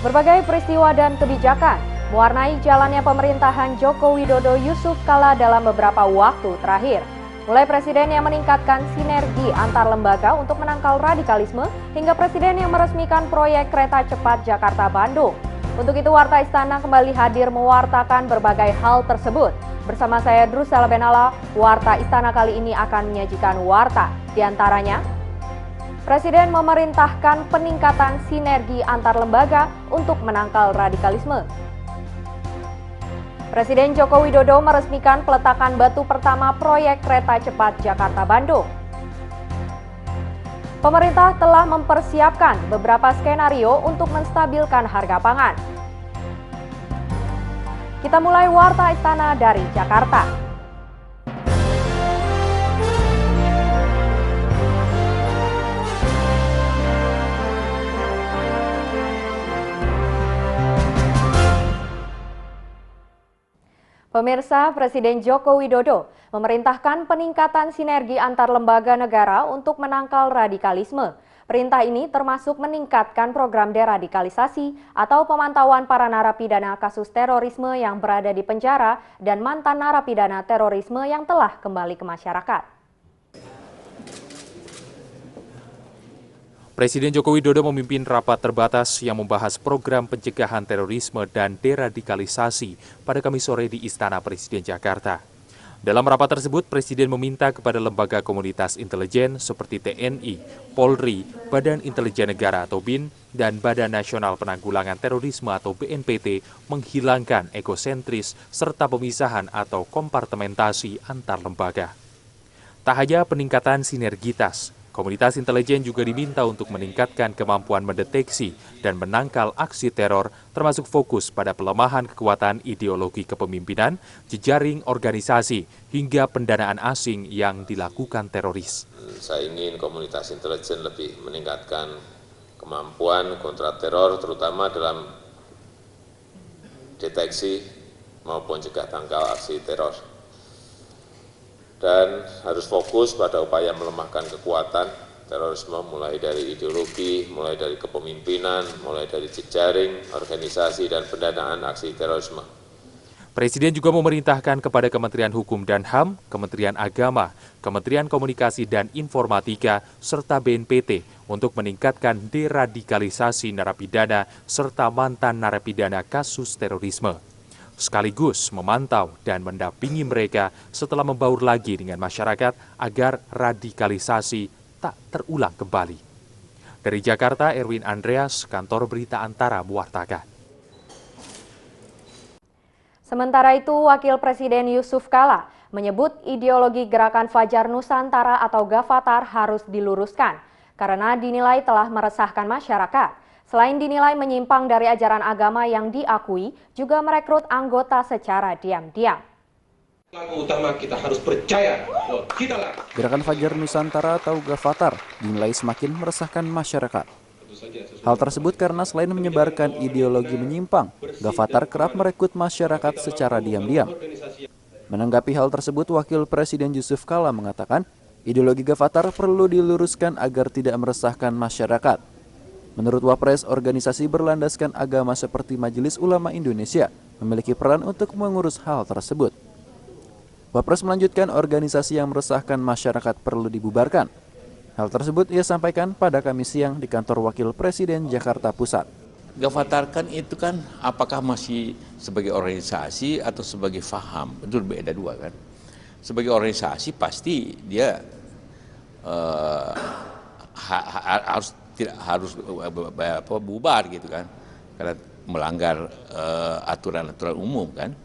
Berbagai peristiwa dan kebijakan mewarnai jalannya pemerintahan Joko Widodo Yusuf Kala dalam beberapa waktu terakhir. Mulai presiden yang meningkatkan sinergi antar lembaga untuk menangkal radikalisme, hingga presiden yang meresmikan proyek kereta cepat Jakarta-Bandung. Untuk itu, Warta Istana kembali hadir mewartakan berbagai hal tersebut. Bersama saya Drusela Benala, Warta Istana kali ini akan menyajikan warta. Di antaranya, Presiden memerintahkan peningkatan sinergi antar lembaga untuk menangkal radikalisme. Presiden Joko Widodo meresmikan peletakan batu pertama proyek kereta cepat Jakarta-Bandung. Pemerintah telah mempersiapkan beberapa skenario untuk menstabilkan harga pangan. Kita mulai Warta Istana dari Jakarta. Pemirsa, Presiden Joko Widodo memerintahkan peningkatan sinergi antar lembaga negara untuk menangkal radikalisme. Perintah ini termasuk meningkatkan program deradikalisasi atau pemantauan para narapidana kasus terorisme yang berada di penjara dan mantan narapidana terorisme yang telah kembali ke masyarakat. Presiden Joko Widodo memimpin rapat terbatas yang membahas program pencegahan terorisme dan deradikalisasi pada Kamis sore di Istana Presiden Jakarta. Dalam rapat tersebut, Presiden meminta kepada lembaga komunitas intelijen seperti TNI, Polri, Badan Intelijen Negara atau BIN, dan Badan Nasional Penanggulangan Terorisme atau BNPT menghilangkan egosentris serta pemisahan atau kompartementasi antar lembaga. Tak hanya peningkatan sinergitas, komunitas intelijen juga diminta untuk meningkatkan kemampuan mendeteksi dan menangkal aksi teror, termasuk fokus pada pelemahan kekuatan ideologi kepemimpinan, jejaring organisasi, hingga pendanaan asing yang dilakukan teroris. Saya ingin komunitas intelijen lebih meningkatkan kemampuan kontra teror, terutama dalam deteksi maupun cegah tangkal aksi teror. Dan harus fokus pada upaya melemahkan kekuatan terorisme mulai dari ideologi, mulai dari kepemimpinan, mulai dari jejaring, organisasi, dan pendanaan aksi terorisme. Presiden juga memerintahkan kepada Kementerian Hukum dan HAM, Kementerian Agama, Kementerian Komunikasi dan Informatika, serta BNPT untuk meningkatkan deradikalisasi narapidana serta mantan narapidana kasus terorisme, sekaligus memantau dan mendampingi mereka setelah membaur lagi dengan masyarakat agar radikalisasi tak terulang kembali. Dari Jakarta, Erwin Andreas, Kantor Berita Antara mewartakan. Sementara itu, Wakil Presiden Yusuf Kala menyebut ideologi Gerakan Fajar Nusantara atau Gavatar harus diluruskan karena dinilai telah meresahkan masyarakat. Selain dinilai menyimpang dari ajaran agama yang diakui, juga merekrut anggota secara diam-diam. Utama kita harus percaya bahwa kitalah Gerakan Fajar Nusantara atau Gavatar dinilai semakin meresahkan masyarakat. Hal tersebut karena selain menyebarkan ideologi menyimpang, Gavatar kerap merekrut masyarakat secara diam-diam. Menanggapi hal tersebut, Wakil Presiden Yusuf Kala mengatakan, ideologi Gavatar perlu diluruskan agar tidak meresahkan masyarakat. Menurut Wapres, organisasi berlandaskan agama seperti Majelis Ulama Indonesia memiliki peran untuk mengurus hal tersebut. Wapres melanjutkan, organisasi yang meresahkan masyarakat perlu dibubarkan. Hal tersebut ia sampaikan pada Kamis siang di kantor Wakil Presiden Jakarta Pusat. Gavatar kan itu kan apakah masih sebagai organisasi atau sebagai faham? Itu beda dua kan. Sebagai organisasi pasti dia harus bubar gitu kan, karena melanggar aturan-aturan umum kan.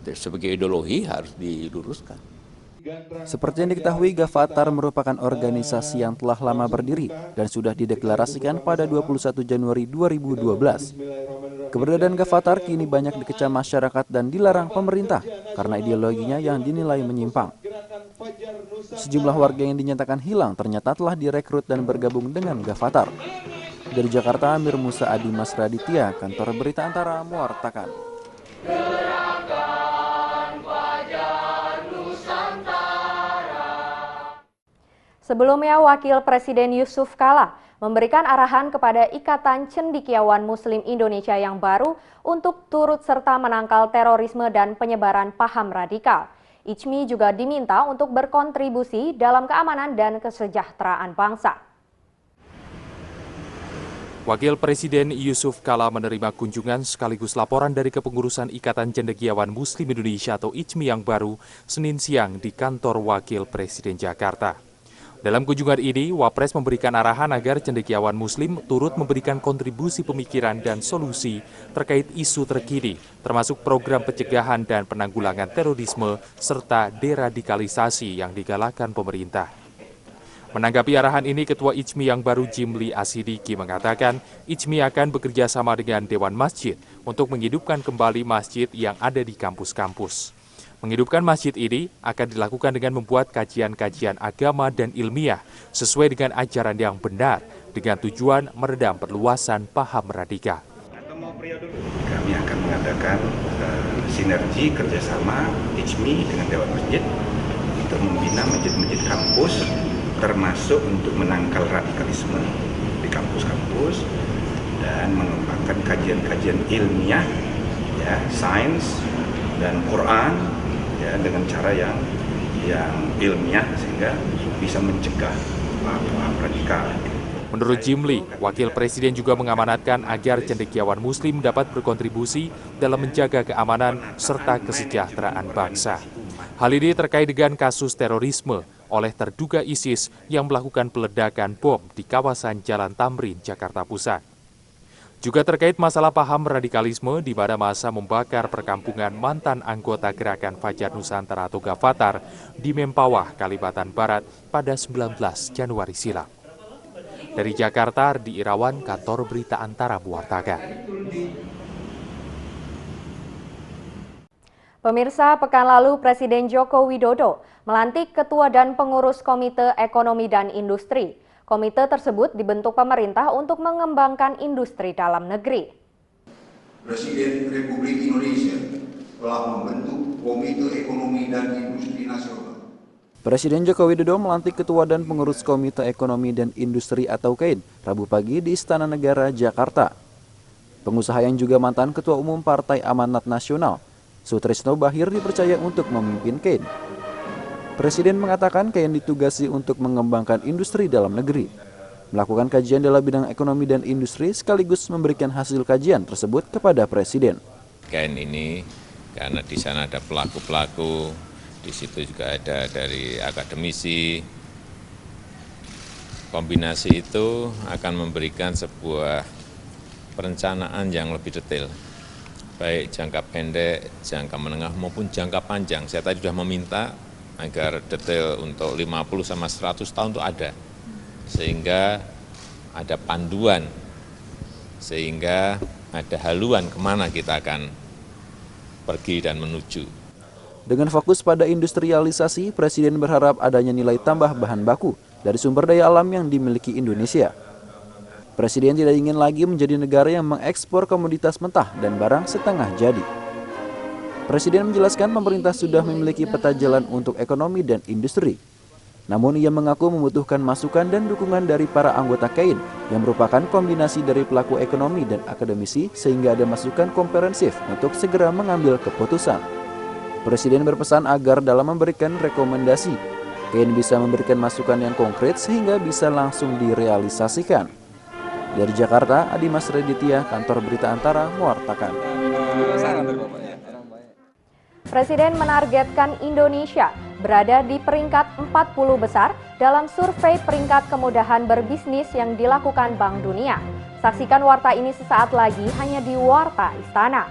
Sebagai ideologi harus diluruskan. Seperti yang diketahui, Gavatar merupakan organisasi yang telah lama berdiri dan sudah dideklarasikan pada 21 Januari 2012. Keberadaan Gavatar kini banyak dikecam masyarakat dan dilarang pemerintah karena ideologinya yang dinilai menyimpang. Sejumlah warga yang dinyatakan hilang ternyata telah direkrut dan bergabung dengan Gavatar. Dari Jakarta, Amir Musa Adi Mas Raditya, Kantor Berita Antara mewartakan. Sebelumnya, Wakil Presiden Yusuf Kala memberikan arahan kepada Ikatan Cendekiawan Muslim Indonesia yang baru untuk turut serta menangkal terorisme dan penyebaran paham radikal. ICMI juga diminta untuk berkontribusi dalam keamanan dan kesejahteraan bangsa. Wakil Presiden Yusuf Kala menerima kunjungan sekaligus laporan dari Kepengurusan Ikatan Cendekiawan Muslim Indonesia atau ICMI yang baru Senin siang di kantor Wakil Presiden Jakarta. Dalam kunjungan ini, Wapres memberikan arahan agar cendekiawan Muslim turut memberikan kontribusi pemikiran dan solusi terkait isu terkini, termasuk program pencegahan dan penanggulangan terorisme serta deradikalisasi yang digalakkan pemerintah. Menanggapi arahan ini, Ketua ICMI yang baru Jimli Asidiki mengatakan ICMI akan bekerja sama dengan Dewan Masjid untuk menghidupkan kembali masjid yang ada di kampus-kampus. Menghidupkan masjid ini akan dilakukan dengan membuat kajian-kajian agama dan ilmiah sesuai dengan ajaran yang benar dengan tujuan meredam perluasan paham radikal. Kami akan mengadakan sinergi kerjasama ICMI dengan Dewan Masjid untuk membina masjid-masjid kampus, termasuk untuk menangkal radikalisme di kampus-kampus dan mengembangkan kajian-kajian ilmiah, ya, sains dan Quran, ya, dengan cara yang ilmiah sehingga bisa mencegah paham radikal. Menurut Jimli, Wakil Presiden juga mengamanatkan agar cendekiawan Muslim dapat berkontribusi dalam menjaga keamanan serta kesejahteraan bangsa. Hal ini terkait dengan kasus terorisme oleh terduga ISIS yang melakukan peledakan bom di kawasan Jalan Tamrin, Jakarta Pusat. Juga terkait masalah paham radikalisme di mana masa membakar perkampungan mantan anggota Gerakan Fajar Nusantara atau Gavatar di Mempawah, Kalimantan Barat pada 19 Januari silam. Dari Jakarta, Ardi Irawan, Kantor Berita Antara mewartakan. Pemirsa, pekan lalu Presiden Joko Widodo melantik Ketua dan Pengurus Komite Ekonomi dan Industri. Komite tersebut dibentuk pemerintah untuk mengembangkan industri dalam negeri. Presiden Republik Indonesia telah membentuk Komite Ekonomi dan Industri Nasional. Presiden Joko Widodo melantik Ketua dan Pengurus Komite Ekonomi dan Industri atau KAIN Rabu pagi di Istana Negara, Jakarta. Pengusaha yang juga mantan Ketua Umum Partai Amanat Nasional, Sutrisno Bahir, dipercaya untuk memimpin KAIN. Presiden mengatakan KAIN ditugasi untuk mengembangkan industri dalam negeri, melakukan kajian dalam bidang ekonomi dan industri sekaligus memberikan hasil kajian tersebut kepada Presiden. KAIN ini karena di sana ada pelaku-pelaku, di situ juga ada dari akademisi. Kombinasi itu akan memberikan sebuah perencanaan yang lebih detail, baik jangka pendek, jangka menengah maupun jangka panjang. Saya tadi sudah meminta agar detail untuk 50 sama 100 tahun itu ada, sehingga ada panduan, sehingga ada haluan kemana kita akan pergi dan menuju. Dengan fokus pada industrialisasi, Presiden berharap adanya nilai tambah bahan baku dari sumber daya alam yang dimiliki Indonesia. Presiden tidak ingin lagi menjadi negara yang mengekspor komoditas mentah dan barang setengah jadi. Presiden menjelaskan pemerintah sudah memiliki peta jalan untuk ekonomi dan industri. Namun ia mengaku membutuhkan masukan dan dukungan dari para anggota KAIN yang merupakan kombinasi dari pelaku ekonomi dan akademisi sehingga ada masukan komprehensif untuk segera mengambil keputusan. Presiden berpesan agar dalam memberikan rekomendasi, KAIN bisa memberikan masukan yang konkret sehingga bisa langsung direalisasikan. Dari Jakarta, Adi Mas Reditya, Kantor Berita Antara, mewartakan. Presiden menargetkan Indonesia berada di peringkat 40 besar dalam survei peringkat kemudahan berbisnis yang dilakukan Bank Dunia. Saksikan warta ini sesaat lagi hanya di Warta Istana.